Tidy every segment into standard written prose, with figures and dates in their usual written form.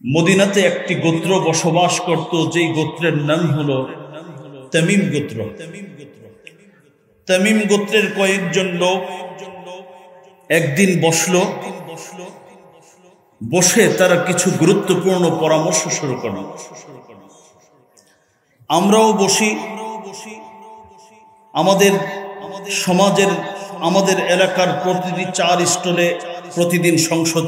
মদিনাতে একটি গোত্র বসবাস করত, যেই গোত্রের নাম হলো তামিম গোত্র। তামিম গোত্রের কয়েকজন লোক একদিন বসে তারা কিছু গুরুত্বপূর্ণ পরামর্শ শুরু করল। আমরাও বসি, আমাদের সমাজের, আমাদের এলাকার প্রতিটি 4 স্টলে প্রতিদিন সংসদ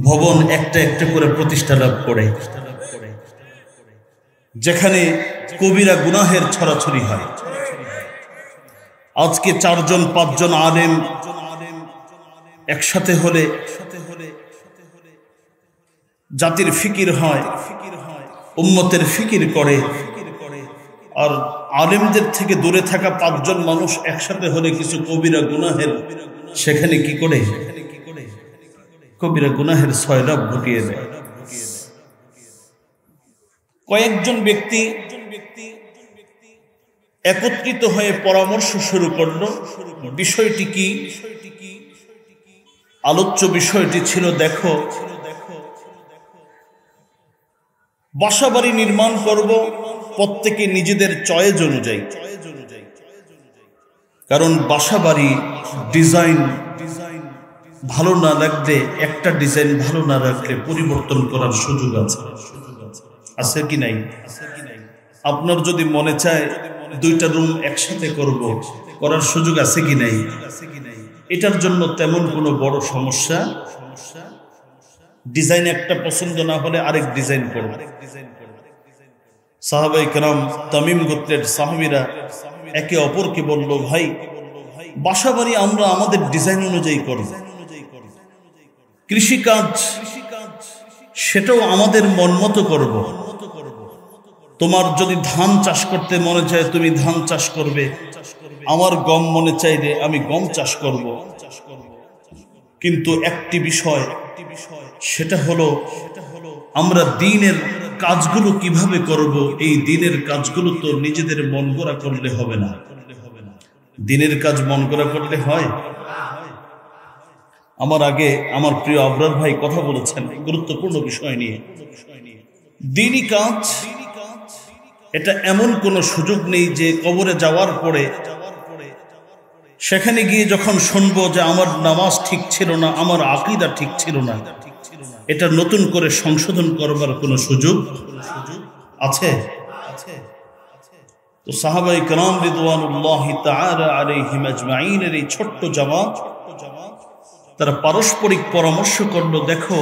ভবন একটা একটা করে প্রতিষ্ঠা লাভ করে, যেখানে কবিরা গুনাহের ছড়াছড়ি হয়। আজকে 4 জন 5 জন আলেম একসাথে হলে জাতির ফিকির হয়, উম্মতের ফিকির করে। আর আলেমদের থেকে দূরে থাকা 5 জন মানুষ একসাথে হলে কিছু কবিরা গুনাহের সেখানে কি করে, কবিরা গুনাহের সয়লাব ঘটিয়ে দেয়। কয়েকজন ব্যক্তি একত্রিত হয়ে পরামর্শ শুরু করলো। বিষয়টি কি? আলোচ্য বিষয়টি ছিল, দেখো, বাসাবাড়ি নির্মাণ করব প্রত্যেকে নিজেদের চয়েস অনুযায়ী। কারণ বাসাবাড়ি ডিজাইন ভালো না লাগলে, একটা ডিজাইন ভালো না লাগলে পরিবর্তন করার সুযোগ আছে কি নাই? আপনার যদি মনে চায় 2টা রুম একসাথে করব, করার সুযোগ আছে কি নাই? এটার জন্য তেমন কোনো বড় সমস্যা। ডিজাইন একটা পছন্দ না হলে আরেক ডিজাইন করব। সাহাবায়ে কেরাম, তামিম গোত্রের সাহাবীরা একে অপরকে বলল, ভাই, বাসাবাড়ি আমরা আমাদের ডিজাইন অনুযায়ী করব, কৃষিকাজ সেটাও আমাদের মন মতো করব। তোমার যদি ধান চাষ করতে মনে চায় তুমি ধান চাষ করবে, আমার গম মনে চাইলে আমি গম চাষ করব। কিন্তু একটি বিষয়, সেটা হলো আমরা দ্বীনের কাজগুলো কিভাবে করব। এই দ্বীনের কাজগুলো তো নিজেদের মন গড়া করলে হবে না। দ্বীনের কাজ মন গড়া করলে হয়? আমার আগে আমার প্রিয় আবরার ভাই কথা বলেছেন গুরুত্বপূর্ণ বিষয় নিয়ে। দ্বীনি কাজ এটা এমন কোনো সুযোগ নেই যে কবরে যাওয়ার পরে সেখানে গিয়ে যখন শুনবো যে আমার নামাজ ঠিক ছিল না, আমার আকীদা ঠিক ছিল না, এটা নতুন করে সংশোধন করবার কোনো সুযোগ আছে? তো সাহাবায়ে কেরাম রিদওয়ানুল্লাহি তাআলা আলাইহিম আজমাইনের এই ছোট্ট জামাত, তারা পারস্পরিক পরামর্শ করলো, দেখো,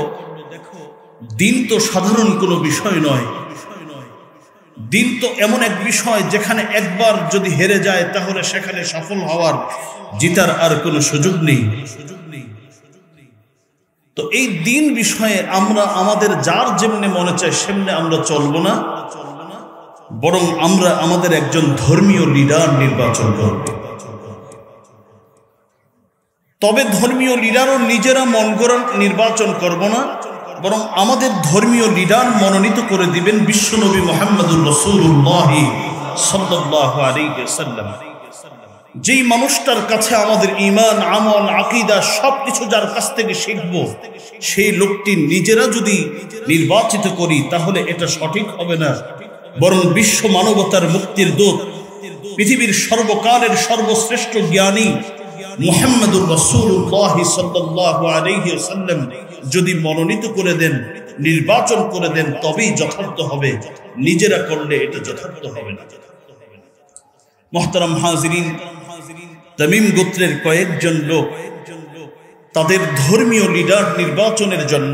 দ্বীন তো সাধারণ কোনো বিষয় নয়। দ্বীন তো এমন এক বিষয় যেখানে একবার যদি হেরে যায় তাহলে সেখানে সফল হওয়ার, জিতার আর কোনো সুযোগ নেই। তো এই দ্বীন বিষয়ে আমরা আমাদের যার যেমনে মনে চায় সেমনে আমরা চলবো না, বরং আমরা আমাদের একজন ধর্মীয় লিডার নির্বাচন করব। তবে ধর্মীয় লিডারও নিজেরা মন গড়া নির্বাচন করব না, বরং আমাদের ধর্মীয় লিডার মনোনীত করে দিবেন বিশ্বনবী মুহাম্মদুর রাসূলুল্লাহ সাল্লাল্লাহু আলাইহি ওয়াসাল্লাম। যেই মানুষটার কাছে আমাদের ঈমান, আমল, আকীদা সবকিছু যার কাছ থেকে শিখব, সেই লোকটি নিজেরা যদি নির্বাচিত করি তাহলে এটা সঠিক হবে না, বরং বিশ্ব মানবতার মুক্তির দূত, পৃথিবীর সর্বকালের সর্বশ্রেষ্ঠ জ্ঞানী মুহাম্মদুর রাসূলুল্লাহ সাল্লাল্লাহু আলাইহি ওয়াসাল্লাম যদি মনোনীত করে দেন, নির্বাচন করে দেন, তবেই যথার্থ হবে। নিজেরা করলে এটা যথার্থ হবে না। মুহতারাম হাজিরিন, তামিম গোত্রের কয়েকজন লোক তাদের ধর্মীয় লিডার নির্বাচনের জন্য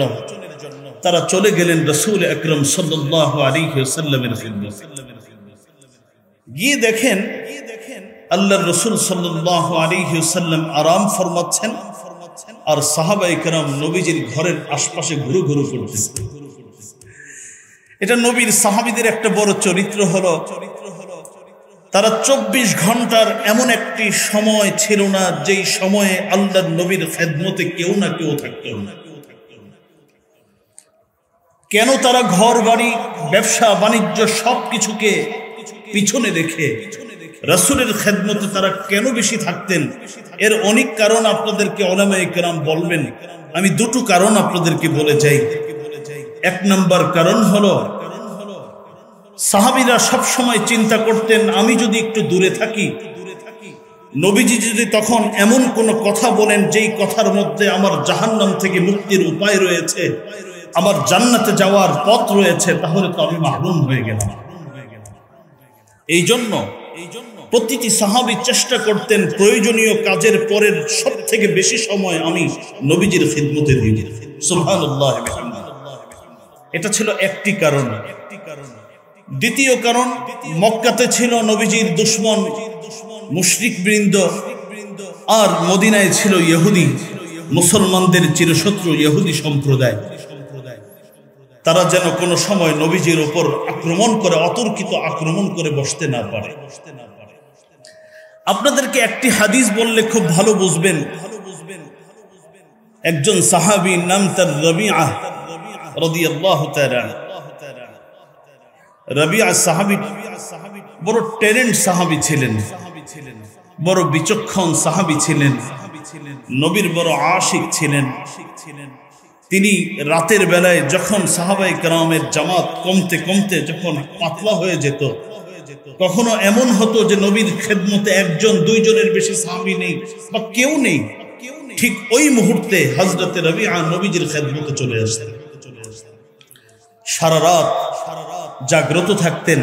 তারা চলে গেলেন রাসূল আকরাম সাল্লাল্লাহু আলাইহি ওয়াসাল্লামের খিদমতে। গিয়ে দেখেন আল্লাহর রাসূল সাল্লাল্লাহু আলাইহি ওয়াসাল্লাম আরাম ফরমাচ্ছেন, আর সাহাবায়ে কেরাম নবীজির ঘরের আশপাশে ঘুরু করতেছে। এটা নবীর সাহাবীদের একটা বড় চরিত্র হলো, তারা 24 ঘন্টার এমন একটি সময় ছিল না যেই সময়ে আল্লাহর নবীর খেদমতে কেউ না কেউ থাকত না। কেন তারা ঘর বাড়ি, ব্যবসা বাণিজ্য সবকিছুকে পিছনে রেখে রাসূলের খেদমতে তারা কেন বেশি থাকতেন? এর অনেক কারণ আপনাদেরকে উলামায়ে কেরাম বলবেন। আমি 2টো কারণ আপনাদেরকে বলে যাই। এক নাম্বার কারণ হলো সাহাবীরা সব সময় চিন্তা করতেন, আমি যদি একটু দূরে থাকি, নবীজি যদি তখন এমন কোন কথা বলেন যেই কথার মধ্যে আমার জাহান্নাম থেকে মুক্তির উপায় রয়েছে, আমার জান্নাতে যাওয়ার পথ রয়েছে, তাহলে তো আমি মাহরুম হয়ে গেলাম। এই জন্য প্রতিটি সাহাবী চেষ্টা করতেন প্রয়োজনীয় কাজের পরের সব থেকে বেশি সময় আমি নবীজির খিদমতে দিই। সুবহানাল্লাহ। এটা ছিল একটি কারণ। দ্বিতীয় কারণ, মক্কাতে ছিল নবীজির দুশমন মুশরিক বৃন্দ, আর মদিনায় ছিল ইহুদি, মুসলমানদের চিরশত্রু ইহুদি সম্প্রদায়। তারা যেন কোনো সময় নবীজির উপর আক্রমণ করে, অতর্কিত আক্রমণ করে বসতে না পারে। আপনাদেরকে একটি হাদিস বললে খুব ভালো বুঝবেন। একজন সাহাবী, নাম তার রবিআ রাদিয়াল্লাহু তাআলা। রবিআ সাহাবী বড় ট্যালেন্ট সাহাবী ছিলেন, বড় বিচক্ষণ সাহাবী ছিলেন, নবীর বড় আশিক ছিলেন। তিনি রাতের বেলায় যখন সাহাবায়ে কেরামের জামাত কমতে কমতে যখন পাতলা হয়ে যেত, কখনো এমন হতো যে নবীর খেদমতে একজন দুইজনের বেশি সাহাবী নেই বা কেউ নেই, ঠিক ওই মুহূর্তে হযরতে রবিআ নবীজির খেদমতে চলে আসতেন। সারা রাত জাগ্রত থাকতেন।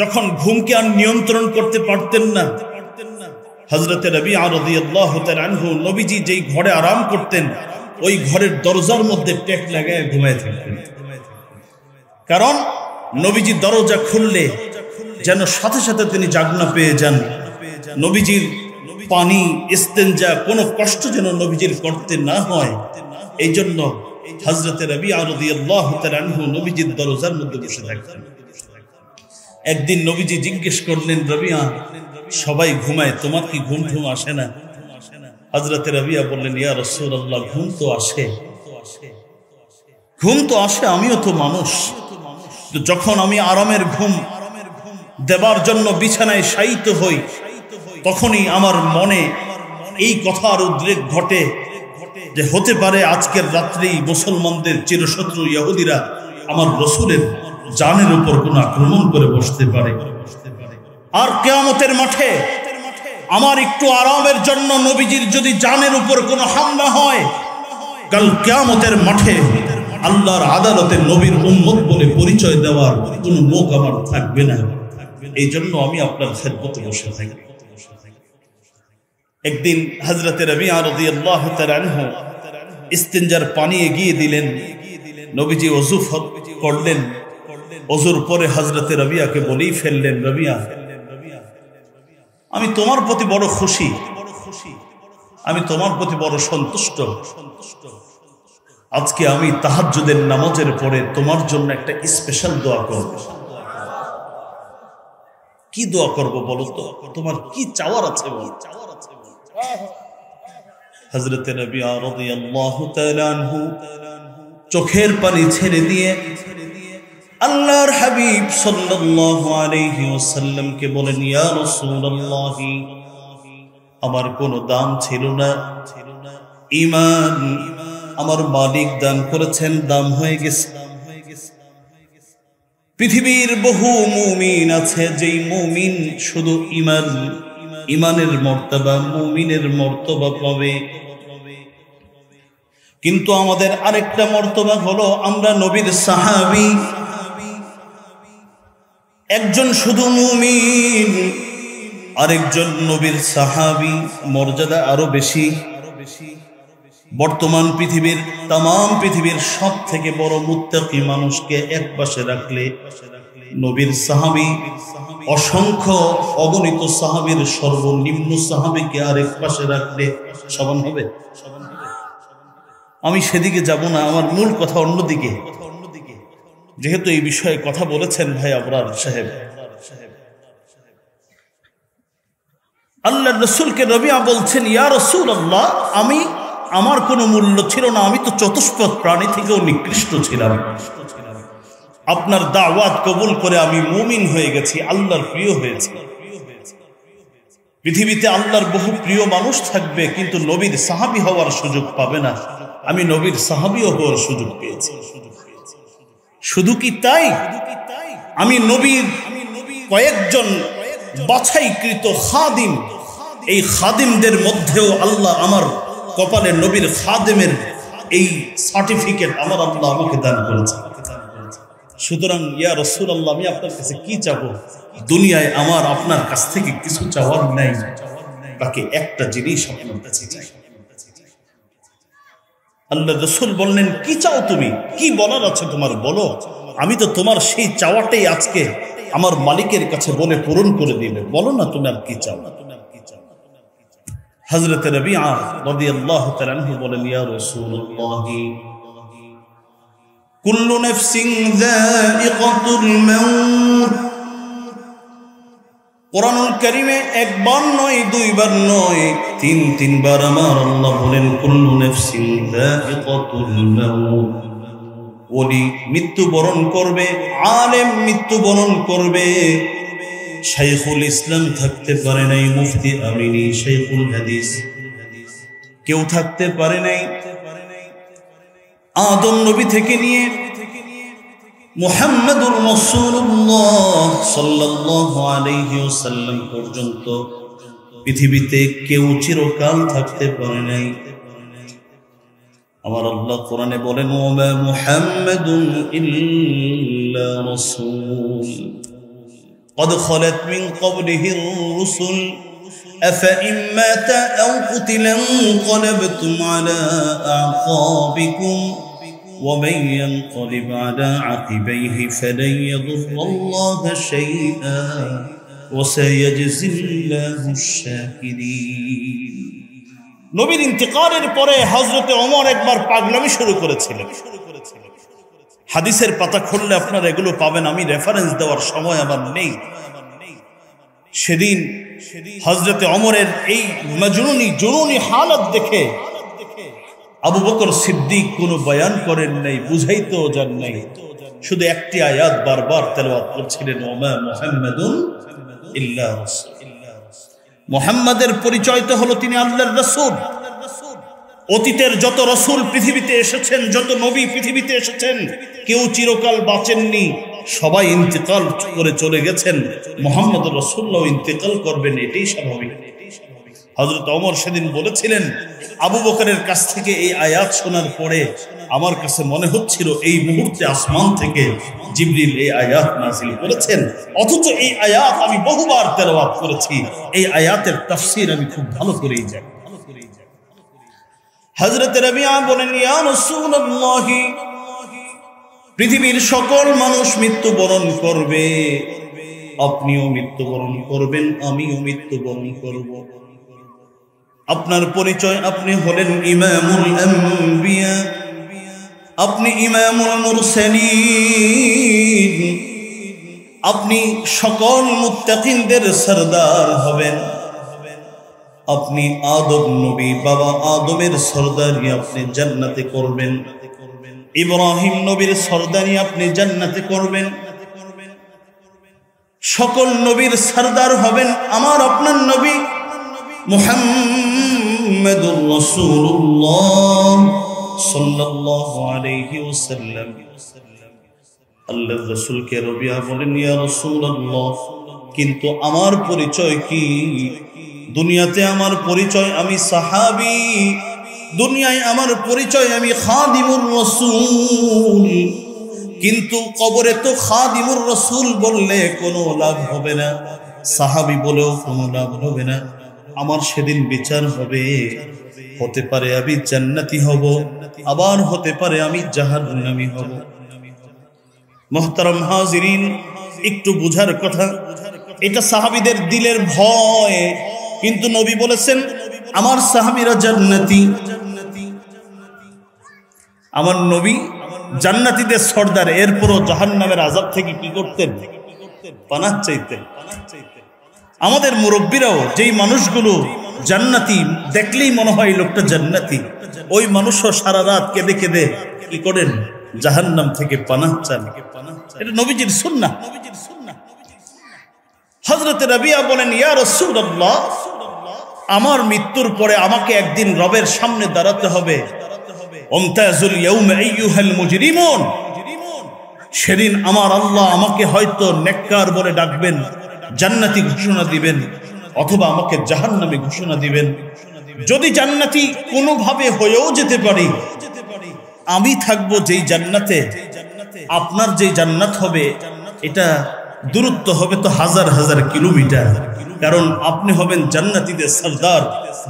যখন ঘুমকে আর নিয়ন্ত্রণ করতে পারতেন না, হযরতে রবিআ রাদিয়াল্লাহু তাআলা আনহু নবীজি যেই ঘরে আরাম করতেন, ওই ঘরের দরজার মধ্যে টেক লাগায় ঘুমায় থাকতেন। কারণ নবীজি দরজা খুললে যেন সাথে সাথে তিনি জাগনা পেয়ে যান। নবীজির পানি, ইস্তেনজা, কোনো কষ্ট যেন নবীজির করতে না হয়, এই জন্য হযরতে রবিআ রাদিয়াল্লাহু তাআলা আনহু নবীজির দরজার মধ্যে বসে থাকতেন। একদিন নবীজি জিজ্ঞেস করলেন, রবিআ, সবাই ঘুমায়, তোমার কি ঘুম ঠুম আসে না? হযরতে রবিআ বললেন, ইয়া রাসূলুল্লাহ, ঘুম তো আসে, ঘুম তো আসে, আমিও তো মানুষ। যখন আমি আরামের ঘুম দেবার জন্য বিছানায় শায়িত হই, তখনই আমার মনে এই কথার উদ্রেক ঘটে যে হতে পারে আজকের রাত্রেই মুসলমানদের চিরশত্রু ইহুদিরা আমার রাসূলের জানের উপর কোনো আক্রমণ করে বসতে পারে। আর কিয়ামতের মাঠে আমার একটু আরামের জন্য নবীজির যদি জানের উপর কোনো হামলা হয়, কাল কিয়ামতের মাঠে আল্লাহর আদালতে নবীর উম্মত বলে পরিচয় দেওয়ার কোনো মুখ আমার থাকবে না। এই জন্য আমি আপনার খেদমতে বসে থাকি। একদিন হযরতে রবিআ রাদিয়াল্লাহু তাআলা আনহু ইস্তিনজার পানি এগিয়ে দিলেন। নবীজি ওযু করলেন। ওযুর পরে হযরতে রবিআকে বলেই ফেললেন, রবিআ, আমি তোমার প্রতি বড় খুশি, আমি তোমার প্রতি বড় সন্তুষ্ট। আজকে আমি তাহাজ্জুদের নামাজের পরে তোমার জন্য একটা স্পেশাল দোয়া করব। কি দোয়া করব বলো তো? তোমার কি চাওয়ার আছে বলো? হযরতে রবিআ রাদিয়াল্লাহু তাআলা আনহু চোখের পানি ছেড়ে দিয়ে আল্লাহর হাবিব সাল্লাল্লাহু আলাইহি ওয়াসাল্লামকে বলেন, ইয়া রাসূলুল্লাহ, আমার কোনো দাম ছিল না, ঈমান আমার মালিক দান করেছেন, দাম হয়ে গেছে। পৃথিবীর বহু মুমিন আছে, যেই মুমিন শুধু ঈমানের মর্তবা, মুমিনের মর্তবা পাবে, কিন্তু আমাদের আরেকটা মর্তবা হলো আমরা নবীর সাহাবী। একজন শুধু মুমিন, আরেকজন নবীর সাহাবী, মর্যাদা আরো বেশি। বর্তমান পৃথিবীর তামাম পৃথিবীর সব থেকে বড় মুত্তাকি মানুষকে এক পাশে রাখলে নবীর সাহাবী, অসংখ্য অগণিত সাহাবীর সর্বনিম্ন সাহাবীকে আরেক পাশে রাখলে সমান হবে? আমি সেদিকে যাব না, আমার মূল কথা অন্যদিকে। যেহেতু এই বিষয়ে কথা বলেছেন ভাই আবরার সাহেব, আল্লাহর রাসূলকে রবিআ বলছেন, ইয়া রাসূলুল্লাহ, আমার কোনো মূল্য ছিল না, আমি তো চতুষ্পদ প্রাণী থেকেও নিকৃষ্ট ছিলাম। আপনার দাওয়াত কবুল করে আমি মুমিন হয়ে গেছি, আল্লাহর প্রিয় হয়েছি। পৃথিবীতে আল্লাহর বহু প্রিয় মানুষ থাকবে, কিন্তু নবীর সাহাবী হওয়ার সুযোগ পাবে না। আমি নবীর সাহাবীও হওয়ার সুযোগ পেয়েছি। শুধু কি তাই, আমি নবীর কয়েকজন বাছাইকৃত খাদিম, এই খাদিমদের মধ্যেও আল্লাহ আমার কপালে নবীর খাদেমের এই সার্টিফিকেট আমার আল্লাহ আমাকে দান করেছে। সুতরাং ইয়া রাসূলুল্লাহ, আমি আপনার কাছে কি চাবো? দুনিয়ায় আমার আপনার কাছ থেকে কিছু চাওয়ার নাই, বাকি একটা জিনিস আপনার কাছে চাই। আল্লাহ রাসূল বললেন, কি চাও তুমি? কি বলার আছে তোমার বলো, আমি তো তোমার সেই চাওয়াটাই আজকে আমার মালিকের কাছে বলে পূরণ করে দিবে। বলো না তুমি আর কি চাও। হযরত রবিআ রাদিয়াল্লাহু তাআলা আনহু বলেন, ইয়া রাসূলুল্লাহ, কুল্লু নাফসিন যায়িকাতুল মাউত। কোরআনুল কারীমে একবার নয়, দুইবার নয়, তিনবার আমার আল্লাহ বলেন কুল্লু নাফসিন যায়িকাতুল মাউত। ওলি মৃত্যুবরণ করবে, আলেম মৃত্যুবরণ করবে। শাইখুল ইসলাম থাকতে পারে নাই, মুফতি আমিনী শাইখুল হাদিস কেউ থাকতে পারে নাই। আদম নবী থেকে নিয়ে মুহাম্মাদুর রাসূলুল্লাহ সাল্লাল্লাহু আলাইহি ওয়াসাল্লাম পর্যন্ত পৃথিবীতে কেউ চিরকাল থাকতে পারে নাই। আমার আল্লাহ কোরআনে বলেন, ওয়া মুহাম্মাদুন ইল্লা রাসূল قد خلت من قبله الرسل أفإن مات أو قتل انقلبتم على أعقابكم ومن ينقلب على عقبيه فلن يضر الله شيئا وسيجزي الله الشاكرين। নবীর ইন্তিকালের পরে হযরত ওমর একবার পাগলামি শুরু করেছিলেন। হাদিসের পাতা খুললে আপনারা এগুলো পাবেন, আমি রেফারেন্স দেওয়ার সময় আমার নেই। সেদিন হযরত ওমরের এই জুনুনি হালত দেখে আবু বকর সিদ্দিক কোনো বয়ান করেন নাই, বুঝাইতেও যান নাই, শুধু একটি আয়াত বারবার তেলাওয়াত করছিলেন, ওমা মুহাম্মাদুন ইল্লা রাসূল। মুহাম্মাদের পরিচয় তো হলো তিনি আল্লাহর রাসূল। অতীতের যত রাসূল পৃথিবীতে এসেছেন, যত নবী পৃথিবীতে এসেছেন, কেউ চিরকাল বাঁচেননি, সবাই ইন্তেকাল করে চলে গেছেন। মুহাম্মদ রাসূলুল্লাহ ইন্তেকাল করবেন, এটাই স্বাভাবিক। হযরত ওমর সেদিন বলেছিলেন, আবু বকরের কাছ থেকে এই আয়াত শোনার পরে আমার কাছে মনে হচ্ছিল এই মুহূর্তে আসমান থেকে জিবরিল এই আয়াত নাযিল করেছেন, অথচ এই আয়াত আমি বহুবার তেলাওয়াত করেছি, এই আয়াতের তাফসীর আমি খুব ভালো করেই জানি। হযরত রবিআ বলেন, ইয়া রাসূলুল্লাহ, পৃথিবীর সকল মানুষ মৃত্যুবরণ করবে, আপনিও মৃত্যুবরণ করবেন, আমিও মৃত্যুবরণ করব। আপনার পরিচয়, আপনি হলেন ইমামুল আম্বিয়া, আপনি ইমামুল মুরসালিন, আপনি সকল মুত্তাকিনদের সরদার হবেন। আপনি আদম নবী, বাবা আদমের সরদারি আপনি জান্নাতে করবেন। ইব্রাহিম নবীর সরদারি আপনি জান্নাতে করবেন। সকল নবীর সরদার হবেন আমার আপনার নবী মুহাম্মাদুর রাসূলুল্লাহ সাল্লাল্লাহু আলাইহি ওয়াসাল্লাম। আল্লাহর রাসূলকে রবিআ বলেন, ইয়া রাসূলুল্লাহ, কিন্তু আমার পরিচয় কি? দুনিয়াতে আমার পরিচয় আমি সাহাবী, দুনিয়ায় আমার পরিচয় আমি খাদিমুর রাসূল, কিন্তু কবরে তো খাদিমুর রাসূল বললে কোনো লাভ হবে না, সাহাবী বলেও কোনো লাভ হবে না। আমার সেদিন বিচার হবে, হতে পারে আমি জান্নাতি হব, আবার হতে পারে আমি জাহান্নামী হব। মুহতারাম হাজিরিন, একটু বুঝার কথা, এটা সাহাবীদের দিলের ভয়, কিন্তু নবী বলেছেন আমার সাহাবীরা জান্নাতি। আমার নবী জান্নাতীদের সর্দার, এরপরও জাহান্নামের আযাব থেকে কি করতেন? পানাহ চাইতেন। আমাদের মুরব্বীরাও যেই মানুষগুলো জান্নাতি দেখলেই মনে হয় লোকটা জান্নাতি, ওই মানুষও সারা রাত কেঁদে কেঁদে কি করেন? জাহান্নাম থেকে পানাহ চান। এটা নবীজির সুন্নাহ। হযরত রবিআ বলেন, ইয়া রাসূলুল্লাহ, আমার মৃত্যুর পরে আমাকে একদিন রবের সামনে দাঁড়াতে হবে। ওমতাজুল ইয়াউমা আইয়ুহাল মুজরিমুন, সেদিন আমার আল্লাহ আমাকে হয়তো নেককার বলে ডাকবেন, জান্নাতি ঘোষণা দিবেন, অথবা আমাকে জাহান্নামী ঘোষণা দিবেন। যদি জান্নাতি কোনোভাবে হয়েও যেতে পারি, আমি থাকবো যেই জান্নাতে, আপনার যেই জান্নাত হবে এটা দূরত্ব হবে তো হাজার হাজার কিলোমিটার। কারণ আপনি হবেন জান্নাতীদের সরদার,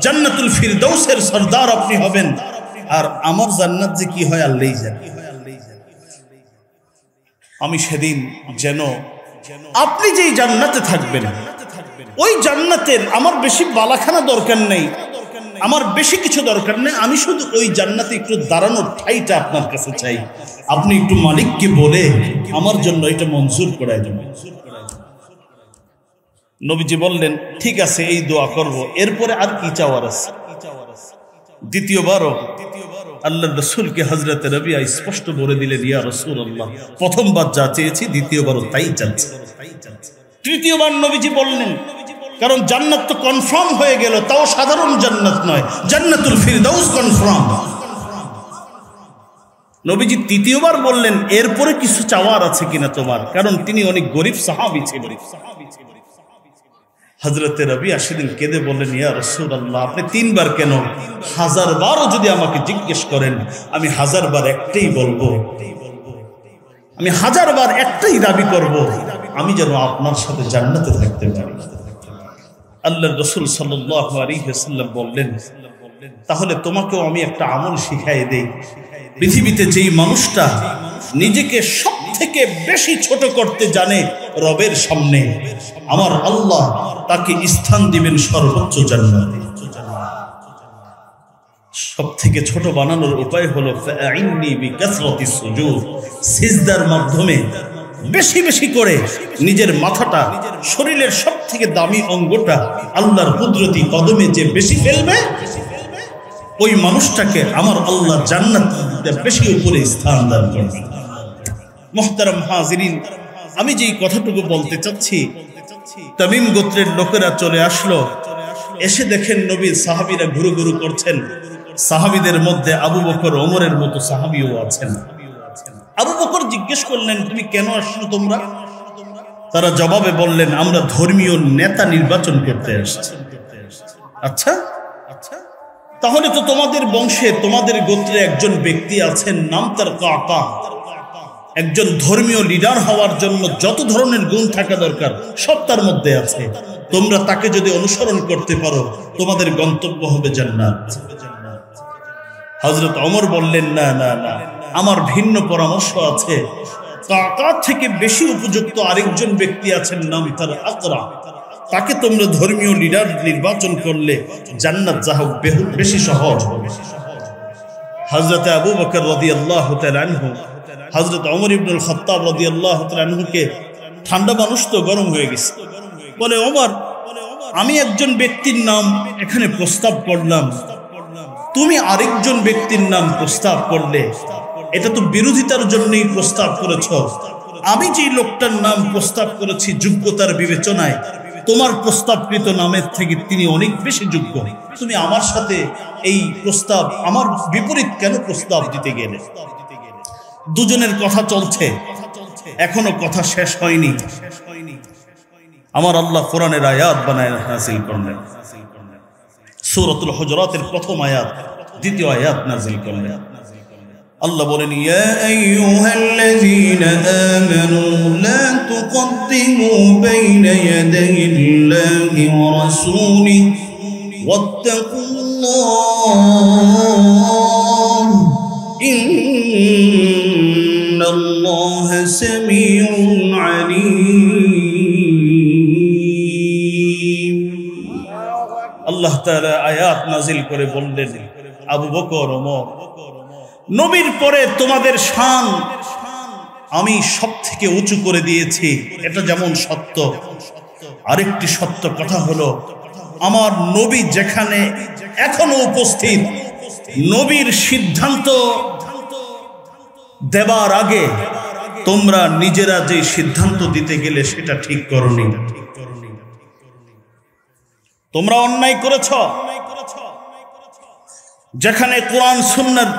জান্নাতুল ফিরদৌসের সরদার আপনি হবেন। আর আমার জান্নাত যে কি হয় আল্লাহই জানে। আমি সেদিন যেন আপনি যেই জান্নাতে থাকবেন ওই জান্নাতের আমার বেশি বালাখানা দরকার নেই, আমার বেশি কিছু দরকার নেই। আমি শুধু ওই জান্নাতে একটু দাঁড়ানোর ঠাইটা আপনার কাছে চাই। আপনি একটু মালিককে বলে আমার জন্য এটা মঞ্জুর করায় দেবেন। নবীজি বললেন ঠিক আছে, এই দোয়া করব। এরপরে আর কি চাওয়ার আছে? দ্বিতীয়বারও আল্লাহর রাসূলকে হযরত রাবিয়া স্পষ্ট বলে দিলেন, ইয়া রাসূলুল্লাহ, প্রথমবার যা চেয়েছি দ্বিতীয়বারও তাই চাচ্ছি। তৃতীয়বার নবীজি বললেন, কারণ জান্নাত তো কনফার্ম হয়ে গেল, তাও সাধারণ জান্নাত নয়, জান্নাতুল ফিরদাউস কনফার্ম। নবীজি তৃতীয়বার বললেন, এরপরে কিছু চাওয়ার আছে কিনা তোমার? কারণ তিনি অনেক গরিব সাহাবী ছিলেন। হযরত রাবিয়া সেদিন কেঁদে বললেন, ইয়া রাসূলুল্লাহ, আপনি তিনবার কেন, 1000 বারও যদি আমাকে জিজ্ঞেস করেন আমি 1000 বার একটাই বলবো, আমি 1000 বার একটাই দাবি করব, আমি যেন আপনার সাথে জান্নাতে থাকতে পারি। আল্লাহর রাসূল সাল্লাল্লাহু আলাইহি ওয়াসাল্লাম বললেন, তাহলে তোমাকেও আমি একটা আমল শিখাই দেই। পৃথিবীতে যেই মানুষটা নিজেকে সবথেকে বেশি ছোট করতে জানে রবের সামনে, আমার আল্লাহ তাকে স্থান দিবেন সর্বোচ্চ জান্নাতে। সবথেকে ছোট বানানোর উপায় হলো ফাইন্নি বিকাসরাতিস সুজুদ, সিজদার মাধ্যমে বেশি বেশি করে নিজের মাথাটা, শরীরের সবথেকে দামি অঙ্গটা আল্লাহর কুদরতি কদমে যে বেশি ফেলবে, ওই মানুষটাকে আমার আল্লাহ জান্নাতে বেশি উপরে স্থান দান করবেন। মুহতারাম হাজিরিন, আমি যেই কথাটুকু বলতে চাচ্ছি, তামিম গোত্রের লোকেরা চলে আসলো, এসে দেখেন নবীর সাহাবীরা ঘুরু ঘুরু করছেন। সাহাবীদের মধ্যে আবু বকর, ওমরের মতো সাহাবীও আছেন। আবু বকর জিজ্ঞেস করলেন, তুমি কেন আসছো তোমরা? তারা জবাবে বললেন, আমরা ধর্মীয় নেতা নির্বাচন করতে এসেছি। আচ্ছা, তাহলে তো তোমাদের বংশে, তোমাদের গোত্রে একজন ব্যক্তি আছেন, নাম তার কাকা। একজন ধর্মীয় লিডার হওয়ার জন্য যত ধরনের গুণ থাকা দরকার সব তার মধ্যে আছে। তোমরা তাকে যদি অনুসরণ করতে পারো, তোমাদের গন্তব্য হবে জান্নাত। হযরত ওমর বললেন, না না না, আমার ভিন্ন পরামর্শ আছে। কাকা থেকে বেশি উপযুক্ত আরেকজন ব্যক্তি আছেন, নাম তার আকরা। তাকে তোমরা ধর্মীয় লিডার নির্বাচন করলে জান্নাত যা হোক বেশি সহজ হবে। হযরত আবু বকর রাদিয়াল্লাহু তাআলা আনহু হযরত ওমর ইবনুল খাত্তাব রাদিয়াল্লাহু তাআলা আনহুকে, ঠান্ডা মানুষ তো গরম হয়ে গেছে, বলে, ওমর, আমি একজন ব্যক্তির নাম এখানে প্রস্তাব করলাম, তুমি আরেকজন ব্যক্তির নাম প্রস্তাব করলে, এটা তো বিরোধিতার জন্যই প্রস্তাব করেছ। আমি যে লোকটার নাম প্রস্তাব করেছি যোগ্যতার বিবেচনায় তোমার প্রস্তাবকৃত নামের থেকে তিনি অনেক বেশি যোগ্য। তুমি আমার সাথে এই প্রস্তাব, আমার বিপরীত কেন প্রস্তাব দিতে গেলে? দুজনের কথা চলছে, এখনো কথা শেষ হয়নি। আমার আল্লাহ কোরআনের আয়াত বানায় নাযিল করলেন। সূরাতুল হুজুরাতের প্রথম আয়াত, দ্বিতীয় আয়াত নাযিল করলেন। আল্লাহ বলেন, ইয়া আইয়ুহাল্লাযীনা আমানু লা তুকদ্দিমু বাইনা ইয়াদাইল্লাহি ওয়া রাসূলিহি ওয়াত্তাকুল্লাহ ইন্নাল্লাহা সামিউন আলীম। আল্লাহ তাআলা আয়াত নাযিল করে বললেন, আবু বকর, ওমর, নবীর পরে তোমাদের শান আমি সব থেকে উঁচু করে দিয়েছি, এটা যেমন সত্য। আরেকটি সত্য কথা হলো, আমার নবী যেখানে এখনো উপস্থিত, নবীর সিদ্ধান্ত দেবার আগে তোমরা নিজেরা যে সিদ্ধান্ত দিতে গেলে সেটা ঠিক করনি। তোমরা অন্যায় করেছ। যেখানে কোরআন সুন্নাত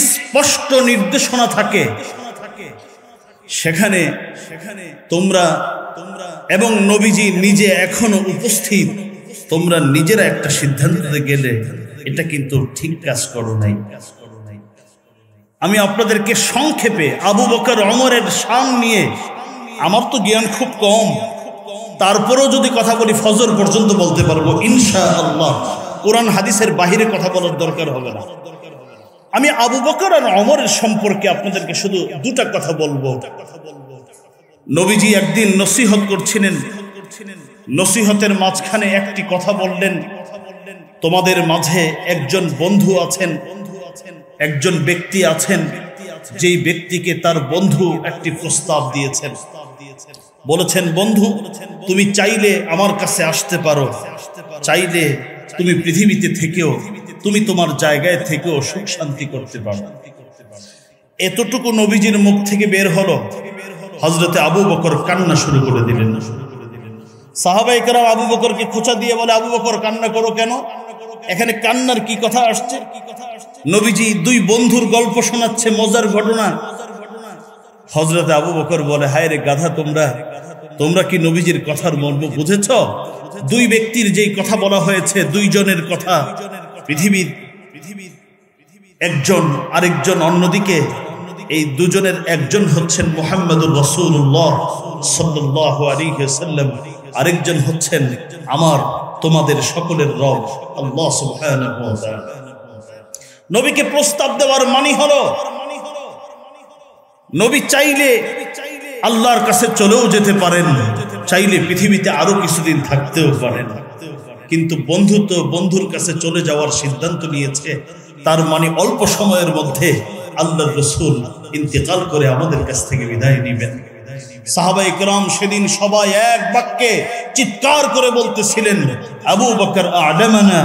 স্পষ্ট নির্দেশনা থাকে, সেখানে তোমরা এবং নবীজি নিজে এখনো উপস্থিত, তোমরা নিজেরা একটা সিদ্ধান্তে গেলে এটা কিন্তু ঠিক কাজ করো নাই। আমি আপনাদেরকে সংক্ষেপে আবু বকর ওমরের শান নিয়ে, আমার তো জ্ঞান খুব কম, তারপরেও যদি কথা বলি ফজর পর্যন্ত বলতে পারবো ইনশাআল্লাহ। কোরআন হাদিসের বাহিরে কথা বলার দরকার হবে না। আমি আবু বকর আর ওমরের সম্পর্কে আপনাদেরকে শুধু দুটা কথা বলবো। নবীজি একদিন নসিহত করছিলেন, নসিহতের মাঝখানে একটি কথা বললেন, তোমাদের মাঝে একজন বন্ধু আছেন, একজন ব্যক্তি আছেন, যেই ব্যক্তিকে তার বন্ধু একটি প্রস্তাব দিয়েছেন, বলেছেন বন্ধু তুমি চাইলে আমার কাছে আসতে পারো, চাইলে তুমি পৃথিবীতে থেকেও, তুমি তোমার জায়গায় থেকেও সুখ শান্তি করতে পারো। এতটুকু নবীজির মুখ থেকে বের হলো, হযরতে আবু বকর কান্না শুরু করে দিলেন। সাহাবায়ে কেরাম আবু বকরকে খোঁচা দিয়ে বলে, আবু বকর কান্না করো কেন? এখানে কান্নার কি কথা আসছে? নবীজি দুই বন্ধুর গল্প শোনাচ্ছে, মজার ঘটনা। হযরতে আবু বকর বলে, হায় রে গাধা, তোমরা কি নবীজির কথার মর্ম বুঝেছ? দুই ব্যক্তির যেই কথা বলা হয়েছে, দুইজনের কথা, পৃথিবীর একজন আরেকজন অন্যদিকে, এই দুজনের একজন হচ্ছেন মুহাম্মদুর রাসূলুল্লাহ সাল্লাল্লাহু আলাইহি ওয়াসাল্লাম, আরেকজন হচ্ছেন আমার তোমাদের সকলের রব আল্লাহ সুবহানাহু ওয়া তাআলা। নবীকে প্রস্তাব দেওয়ার মানে হলো নবী চাইলে আল্লাহর কাছে চলেও যেতে পারেন, চাইলে পৃথিবীতে আরো কিছুদিন থাকতেও পারেন, কিন্তু বন্ধু তো বন্ধুর কাছে চলে যাওয়ার সিদ্ধান্ত নিয়েছে, তার মানে অল্প সময়ের মধ্যে আল্লাহর রাসূল ইন্তেকাল করে আমাদের কাছ থেকে বিদায় নেবেন। সাহাবায়ে কেরাম সেদিন সবাই এক বাক্যে চিৎকার করে বলতেছিলেন, আবু বকর আ'লামানা,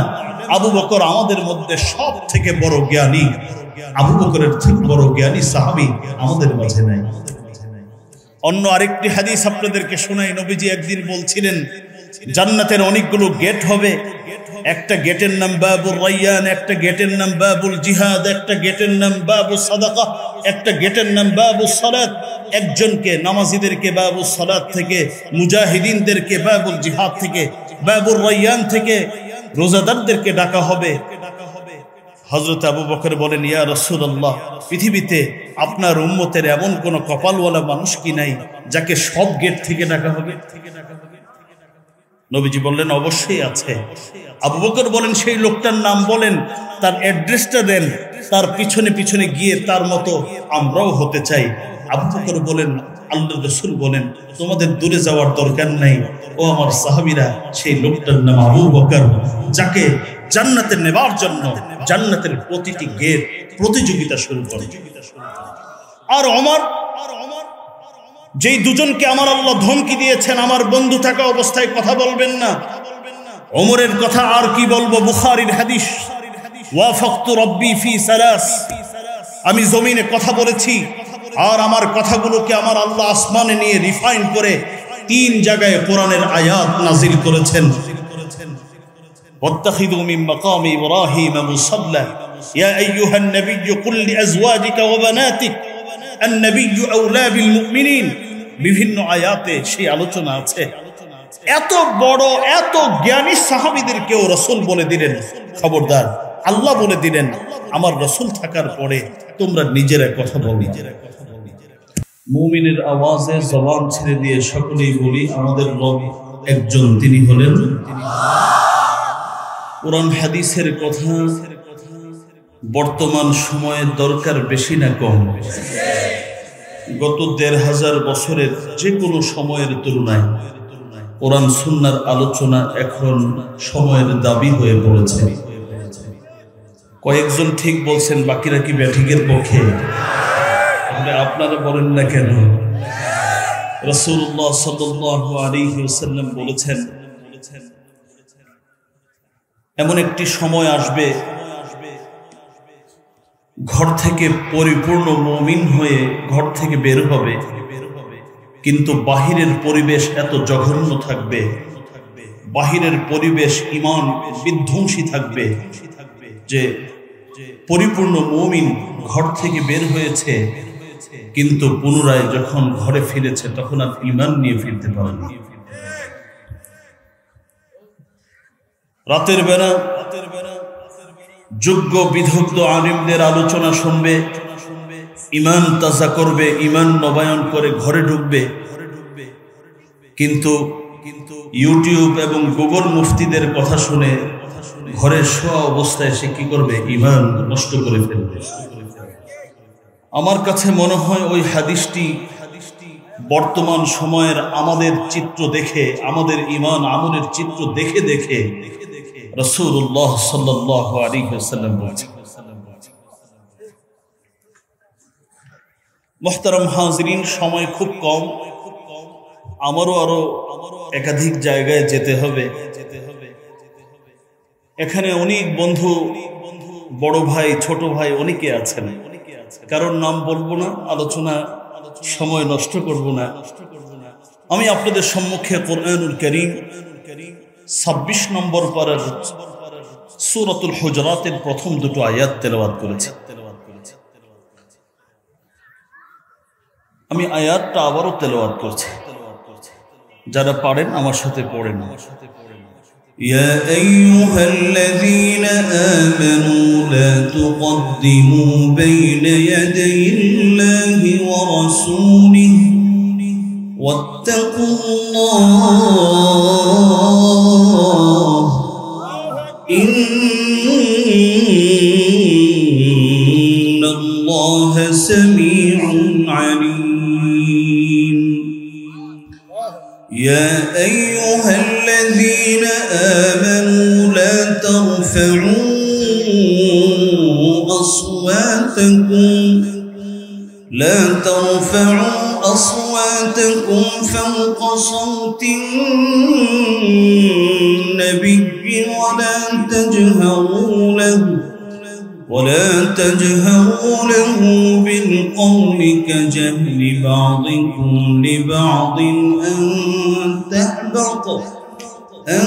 আবু বকর আমাদের মধ্যে সব থেকে বড় জ্ঞানী, আবু বকরের থেকে বড় জ্ঞানী সাহাবী আমাদের মাঝে নাই। অন্য আরেকটি হাদিস আপনাদেরকে শোনাই। নবীজি একদিন বলছিলেন, জান্নাতের অনেকগুলো গেট হবে, একটা গেটের নাম বাবুর রায়্যান, একটা গেটের নাম বাবুল জিহাদ, একটা গেটের নাম বাবুস সাদাকা, একটা গেটের নাম বাবুস সালাত। একজনকে, নামাজীদেরকে বাবুস সালাত থেকে, মুজাহিদিনদেরকে বাবুল জিহাদ থেকে, বাবুর রায়্যান থেকে রোজাদারদেরকে ডাকা হবে। হযরত আবু বকর বলেন, ইয়া রাসূলুল্লাহ, পৃথিবীতে আপনার উম্মতের এমন কোন কপালওয়ালা মানুষ কি নাই যাকে সব গেট থেকে ডাকা হবে? নবীজি বললেন, অবশ্যই আছে। আবু বকর বলেন, সেই লোকটার নাম বলেন, তার অ্যাড্রেসটা দেন, তার পিছনে পিছনে গিয়ে তার মতো আমরাও হতে চাই। আবু বকর বলেন, আল্লাহর রাসূল বলেন, তোমাদের দূরে যাওয়ার দরকার নাই, ও আমার সাহাবীরা, সেই লোকটার নাম আবু বকর, যাকে জান্নাতে নেবার জন্য জান্নাতের প্রতিটি গেট প্রতিযোগিতা শুরু করে। আর ওমর, যেই দুজনকে আমার আল্লাহ ধমকি দিয়েছেন আমার বন্ধু থাকা অবস্থায় কথা বলবেন না, ওমরের কথা আর কি বলবো। বুখারীর হাদিস, ওয়াফাকতু রাব্বি ফি সালাস, আমি জমিনে কথা বলেছি আর আমার কথাগুলোকে আমার আল্লাহ আসমানে নিয়ে রিফাইন করে তিন জায়গায় কোরআনের আয়াত নাজিল করেছেন। واتخذوا من مقام إبراهيم مصلى يا أيها النبي قل لأزواجك وبناتك النبي أولى بالمؤمنين। বিভিন্ন আয়াতে সেই আলোচনা আছে। এত বড় এত জ্ঞানী সাহাবীদেরকেও রাসূল বলে দিলেন, খবরদার, আল্লাহ বলে দিলেন, আমার রাসূল থাকার পরে তোমরা নিজেরা কথা বলো। মুমিনের আওয়াজে জবান ছেড়ে দিয়ে সকলেই বলি, আমাদের রব একজন, তিনি হলেন কোরআন হাদিসের কথা বর্তমান সময়ে দরকার বেশি না কম? গত ১৫০০ বছরের যে কোনো সময়ের তুলনায় কোরআন সুন্নাহর আলোচনা এখন সময়ের দাবি হয়ে পড়েছে। কয়েকজন ঠিক বলছেন, বাকিরা কি ব্যাঠিকের পক্ষে? আপনারা বলেন না কেন? রাসূলুল্লাহ সাল্লাল্লাহু আলাইহি ওয়াসাল্লাম বলেছেন, এমন একটি সময় আসবে ঘর থেকে পরিপূর্ণ মুমিন হয়ে ঘর থেকে বের হবে, কিন্তু বাহিরের পরিবেশ এত জঘন্য থাকবে, বাহিরের পরিবেশ ঈমান বিধ্বংসী থাকবে যে পরিপূর্ণ মুমিন ঘর থেকে বের হয়েছে, কিন্তু পুনরায় যখন ঘরে ফিরেছে তখন আর ঈমান নিয়ে ফিরতে পারেনি। রাতের বেলা যোগ্য বিদগ্ধ আলিমদের আলোচনা শুনবে, ঈমান তাজা করবে, ঈমান নবায়ন করে ঘরে ঢুকবে, কিন্তু ইউটিউব এবং গুগল মুফতিদের কথা শুনে ঘরের শোয়া অবস্থায় সে কি করবে? ঈমান নষ্ট করে ফেলবে। আমার কাছে মনে হয় ওই হাদিসটি বর্তমান সময়ের আমাদের চিত্র দেখে, আমাদের ঈমান আমলের চিত্র দেখে দেখে রাসূলুল্লাহ সাল্লাল্লাহু আলাইহি ওয়াসাল্লাম বলেছেন। মুহতারাম হাজিরিন, সময় খুব কম, আমারও আরো একাধিক জায়গায় যেতে হবে। এখানে অনেক বন্ধু, বড় ভাই, ছোট ভাই অনেকে আছেন, কারোর নাম বলবো না, আলোচনা সময় নষ্ট করব না। আমি আপনাদের সম্মুখে কোরআনুল কারীম 26 নম্বর পারার সূরাতুল হুজরাতের প্রথম দুটো আয়াত তেলাওয়াত করেছি। আমি আয়াতটা আবারও তেলাওয়াত করছি, যারা পারেন আমার সাথে পড়েন। يا أيها الذين آمنوا لا تقدموا بين يدي الله ورسوله واتقوا الله إن الله سميع عليم يا أيها الذين آمنوا لا ترفعوا أصواتكم فوق صوت النبي ولا تجهروا له بالقول كجهر بعضكم لبعض أن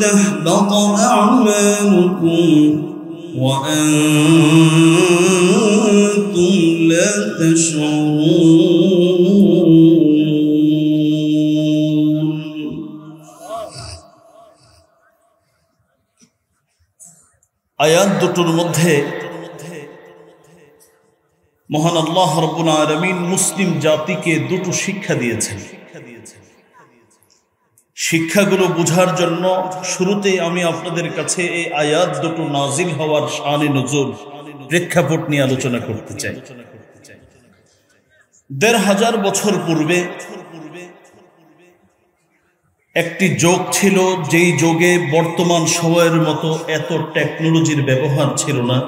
تحبط أعمالكم وأنتم لا تشعرون। আয়াত দুটোর মধ্যে মহান আল্লাহ রাব্বুল আলামিন মুসলিম জাতিকে দুটো শিক্ষা দিয়েছেন। শিক্ষাগুলো বোঝার জন্য শুরুতেই আমি আপনাদের কাছে এই আয়াত দুটো নাজিল হওয়ার শানে নজুল প্রেক্ষাপট নিয়ে আলোচনা করতে চাই। ১৫০০ বছর পূর্বে একটি যুগ ছিল, যেই যুগে বর্তমান সময়ের মতো এত টেকনোলজির ব্যবহার ছিল না,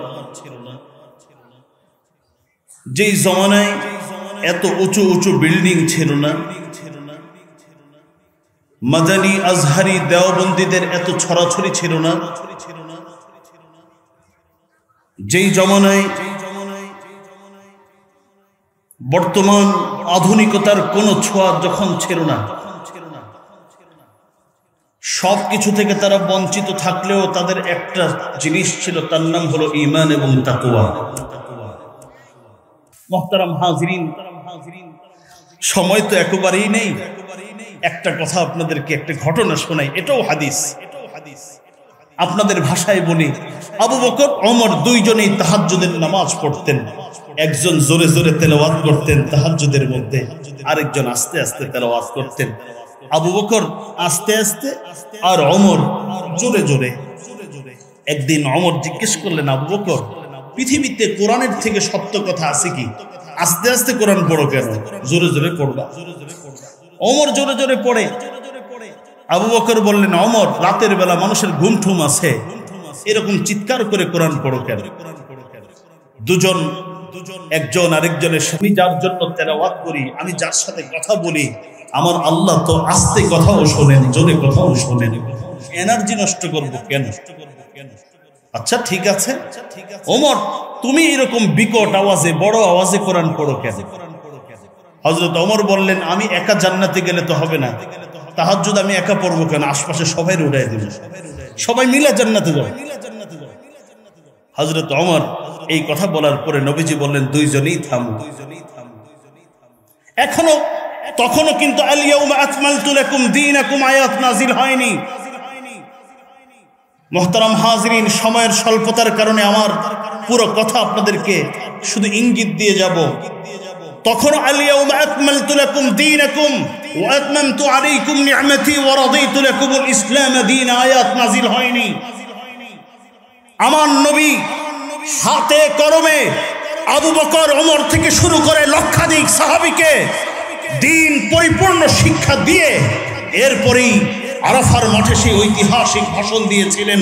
যেই জমানায় এত উঁচু উঁচু বিল্ডিং ছিল না, মাদানী আজহারি দেওবন্দীদের এত ছড়াছড়ি ছিল না, যেই জমানায় বর্তমান আধুনিকতার কোনো ছোঁয়া যখন ছিল না, সব কিছু থেকে তারা বঞ্চিত থাকলেও তাদের একটা জিনিস ছিল, তার নাম হলো ঈমান এবং তাকওয়া। মুহতারাম হাজিরিন, সময় তো একেবারেই নেই, একটা কথা আপনাদেরকে একটা ঘটনা শোনাই, এটাও হাদিস, আপনাদের ভাষায় বলি। আবু বকর ওমর দুইজনেই তাহাজ্জুদের নামাজ পড়তেন। একজন জোরে জোরে তেলাওয়াত করতেন তাহাজ্জুদের মধ্যে, আরেকজন আস্তে আস্তে তেলাওয়াত করতেন। আবু বকর আস্তে আস্তে আর ওমর জোরে জোরে। একদিন ওমর জিজ্ঞেস করলেন, আবু বকর, পৃথিবীতে কোরআনের থেকে সত্য কথা আছে কি? আস্তে আস্তে কোরআন পড়ো কেন? জোরে জোরে পড়বা। ওমর জোরে জোরে পড়ে। আবু বকর বললেন, ওমর, রাতের বেলা মানুষের ঘুম ঠুম আছে, এরকম চিৎকার করে কোরআন পড়ো কেন? দুজন একজন আরেকজনের সাথে, যার জন্য তেলাওয়াত করি, আমি যার সাথে কথা বলি, আমার আল্লাহ তো আস্তে কথাও শোনেন, জোরে কথাও শোনেন, এনার্জি নষ্ট করবো কেন? আচ্ছা ঠিক আছে, ওমর তুমি এরকম বিকট আওয়াজে, বড় আওয়াজে কোরআন পড়ো কেন? হযরত ওমর বললেন, আমি একা জান্নাতে গেলে তো হবে না, তাহাজ্জুদ আমি একা পড়বো কেন? আশপাশে সবাই উঠাই দেব, সবাই মিলে জান্নাতে যাও। হযরত ওমর এই কথা বলার পরে নবীজি বললেন, দুইজনেই থামো। তখনও কিন্তু আল ইয়াউমা আকমালতু লাকুম দীনাকুম আয়াত নাজিল হয়নি। মুহতারাম হাজিরিন, সময়ের স্বল্পতার কারণে আমার পুরো কথা আপনাদেরকে শুধু ইঙ্গিত দিয়ে যাব। তখন আল ইয়াউমা আকমালতু লাকুম দীনাকুম ওয়া আতমামতু আলাইকুম নি'মাতি ওয়া রাদিতু লাকুমুল ইসলাম দীনা আয়াত নাজিল হয়নি। আমার নবী হাতে কলমে আবু বকর, ওমর থেকে শুরু করে লক্ষাধিক সাহাবীকে দ্বীন পরিপূর্ণ শিক্ষা দিয়ে এরপরেই আরাফার মাঠে সেই ঐতিহাসিক ভাষণ দিয়েছিলেন।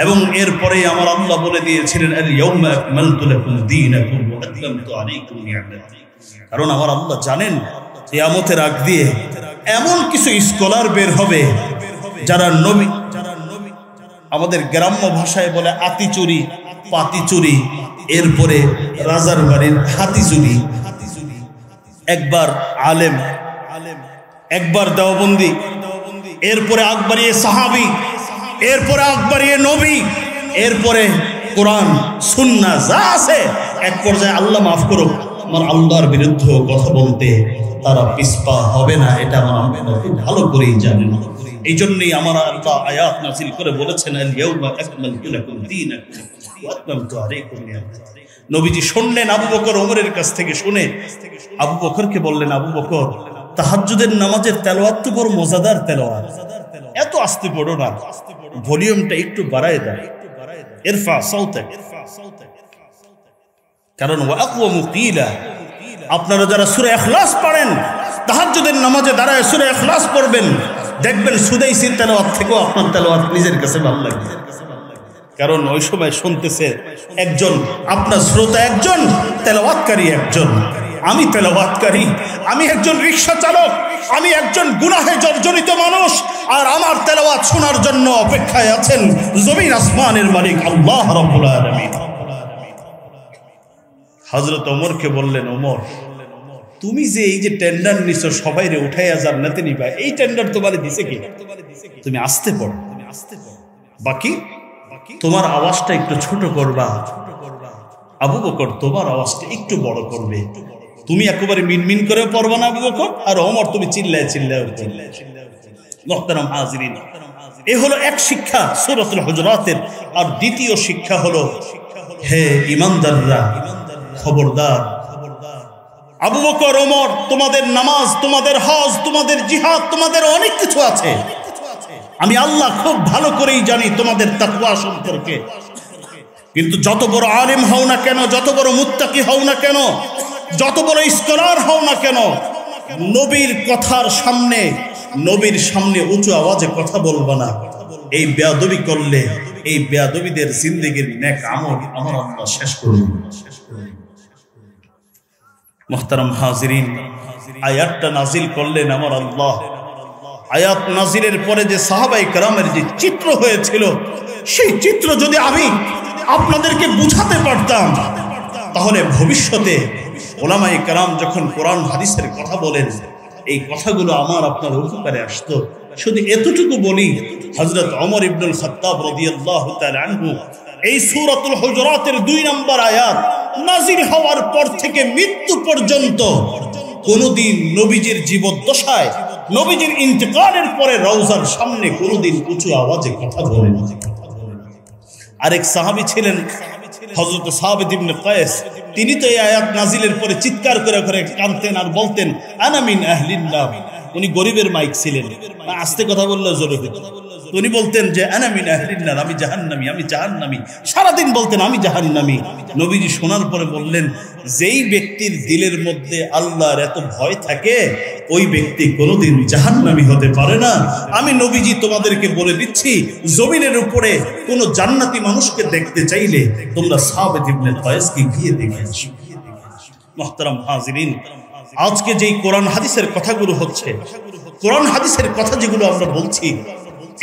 এবং এরপরেই আমার আল্লাহ বলে দিয়েছিলেন, আল ইয়াউমা আকমালতু লাকুম দীনাকুম ওয়া আতমামতু আলাইকুম নি'মাতি। কারণ আমার আল্লাহ জানেন কিয়ামতের আগ দিয়ে এমন কিছু স্কলার বের হবে যারা নবী, আমাদের গ্রাম্য ভাষায় বলে আতি চুরি, পাতি চুরি, এরপরে রাজার বাড়ির হাতি চুরি। একবার আলেম, একবার দেওবন্দি, এরপরে আকবরিয়ে সাহাবী, এরপরে আকবরিয়ে নবী, এরপরে কোরআন সুন্নাহ যা আছে, এক পর্যায়ে আল্লাহ মাফ করুক, আমার আল্লাহর বিরুদ্ধে কথা বলতে তারা পিছপা হবে না। এটা আমার আল্লাহ খুব ভালো করেই জানেন। এই জন্যই আমার আল্লাহ আয়াত নাযিল করে বলেছেন, আল ইয়াউমা আকমালতু লাকুম দীনাকুম ওয়া আতমামতু আলাইকুম নি'মাতি। নবীজি শুনলেন আবু বকর ওমরের কাছ থেকে, শুনে আবু বকরকে বললেন, আবু বকর, তাহাজ্জুদের নামাজের তেলাওয়াত তো বড় মজাদার তেলাওয়াত, এত আস্তে পড়ো না, ভলিউমটা একটু বাড়ায় দাও, ইরফা সাউতাক। কারণ ওয়া আকওয়ামু কিলা, আপনারা যারা সূরা ইখলাস পড়েন, তাহাজ্জুদের নামাজে দাঁড়ায় সূরা ইখলাস পড়বেন, দেখবেন সুদাইসির তেলাওয়াত থেকেও আপনার তেলাওয়াত নিজের কাছে ভালো লাগবে। কারণ ওই সময় শুনতেছে একজন, আপনার শ্রোতা একজন, তেলাওয়াতকারী একজন। আমি তেলাওয়াতকারী, আমি একজন রিকশা চালক, আমি একজন গুনাহে জর্জরিত মানুষ, আর আমার তেলাওয়াত শোনার জন্য অপেক্ষায় আছেন জমিন আসমানের মালিক আল্লাহ রাব্বুল আলামিন। হযরত ওমরকে বললেন, ওমর, তুমি যে এই যে টেন্ডার নিছো সবাইরে উঠাইয়া জান্নাতে নিবা, এই টেন্ডার তোমারে দিছে কি? তুমি আস্তে পড়ো, বাকি তোমার আওয়াজটা একটু ছোট করবা, আবু বকর তোমার আওয়াজটা একটু বড় করবে। তুমি একেবারে মিনমিন করে পড়বা না আবু বকর, আর ওমর তুমি চিল্লায় চিল্লায়। মুহতারাম হাজিরিন, এ হলো এক শিক্ষা সূরাতুল হুজুরাতের। আর দ্বিতীয় শিক্ষা হলো, হে ঈমানদাররা, খবরদার, আবু বকর, ওমর, তোমাদের নামাজ, তোমাদের হজ, তোমাদের জিহাদ, তোমাদের অনেক কিছু আছে। আমি আল্লাহ খুব ভালো করেই জানি তোমাদের তাকওয়া সম্পর্কে। কিন্তু যত বড় আলেম হও না কেন, যত বড় মুত্তাকি হও না কেন, যত বড় স্কলার হও না কেন, নবীর কথার সামনে, নবীর সামনে উঁচু আওয়াজে কথা বলবা না। এই বেয়াদবি করলে এই বেয়াদবিদের জিন্দেগির নেক আমল আমার আল্লাহ শেষ করে দিবেন। মুহতারাম হাজিরিন, আয়াতটা নাজিল করলেন আমার আল্লাহ। আয়াত নাজিলের পরে যে সাহাবায়ে কেরামের যে চিত্র হয়েছিল, সেই চিত্র যদি আমি আপনাদেরকে বুঝাতে পারতাম, তাহলে ভবিষ্যতে উলামায়ে কেরাম যখন কোরআন হাদিসের কথা বলেন, এই কথাগুলো আমার আপনার উপকারে আসতো। শুধু এতটুকু বলি, হযরত ওমর ইবনুল খাত্তাব রাদিয়াল্লাহু তাআলা আনহু এই সূরাতুল হুজুরাতের 2 নম্বর আয়াত নাজিল হওয়ার পর থেকে মৃত্যু পর্যন্ত কোনদিন নবীজির জীবদ্দশায়, নবীজির ইন্তেকালের পরে রওজার সামনে কোনদিন উঁচু আওয়াজে কথা বলেন। আরেক সাহাবী ছিলেন হযরত সাবিত ইবনে কায়েস। তিনি তো এই আয়াত নাজিলের পরে চিৎকার করে করে কাঁদতেন আর বলতেন, আনা মিন আহলিন নার। উনি গরিবের মাইক ছিলেন, আস্তে কথা বললে জোরে হতো। উনি বলতেন যে আনা মিন আহলিন নার, আমি জাহান্নামী, আমি জাহান্নামী, সারাদিন বলতেন আমি জাহান্নামী। নবীজি শোনার পরে বললেন, যেই ব্যক্তির দিলের মধ্যে আল্লাহর এত ভয় থাকে, ওই ব্যক্তি কোনোদিন জাহান্নামী হতে পারে না। আমি নবীজি তোমাদেরকে বলে দিচ্ছি, জমিনের উপরে কোন জান্নাতি মানুষকে দেখতে চাইলে তোমরা সাবিত ইবনে কায়েসকে গিয়ে দেখে আসো। মুহতারাম হাজিরিন, আজকে যেই কোরআন হাদিসের কথাগুলো হচ্ছে, কোরআন হাদিসের কথা যেগুলো আমরা বলছি,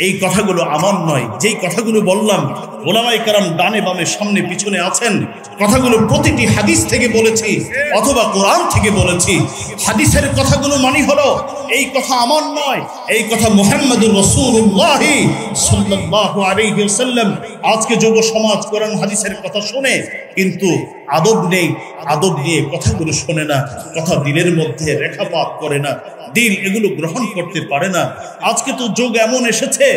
এই কথাগুলো আমার নয়, যেই কথাগুলো বললাম ওলামায়ে কেরাম ডানে বামে সামনে পিছনে আছেন, কথাগুলো প্রতিটি হাদিস থেকে বলেছি অথবা কোরআন থেকে বলেছি। হাদিসের কথাগুলো মানি হলো এই কথা আমার নয়, এই কথা মুহাম্মদুর রাসূলুল্লাহ সাল্লাল্লাহু আলাইহি ওয়াসাল্লাম। আজকে যুব সমাজ কোরআন হাদিসের কথা শুনে কিন্তু আদব নেই, আদব নিয়ে কথাগুলো শোনে না, কথা দিলের মধ্যে রেখাপাত করে না, দিল এগুলো গ্রহণ করতে পারে না। আজকে তো যুগ এমন এসেছে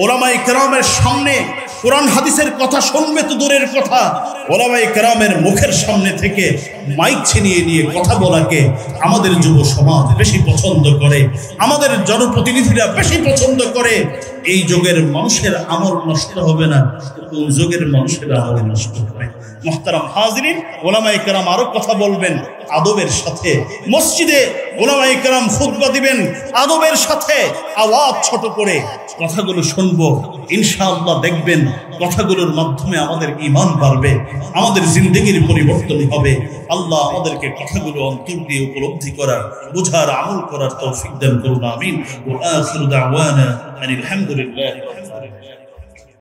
ওলামায়ে কেরামের সামনে কোরআন হাদিসের কথা শুনবে তো দূরের কথা, ওলামায়ে কেরামের মুখের সামনে থেকে মাইক ছিনিয়ে নিয়ে কথা বলাকে আমাদের যুব সমাজ বেশি পছন্দ করে, আমাদের জনপ্রতিনিধিরা বেশি পছন্দ করে। এই যুগের মানুষের আমল নষ্ট হবে না, কোন যুগের মানুষের আমল নষ্ট হবে। মুহতারাম হাজিরিন, ওলামায়ে কেরাম আরো কথা বলবেন আদবের সাথে। মসজিদে ওলামায়ে কেরাম খুতবা দিবেন আদবের সাথে, আওয়াজ ছোট করে কথাগুলো শুনবো। ইনশাআল্লাহ দেখবেন কথাগুলোর মাধ্যমে আমাদের ঈমান বাড়বে, আমাদের জিন্দেগির পরিবর্তন হবে। আল্লাহ আমাদেরকে কথাগুলো অন্তর দিয়ে উপলব্ধি করার, বুঝার, আমল করার তৌফিক দান করুন। আমিন। ওয়া আখিরু দাওয়ানা আনিল হামদুলিল্লাহি।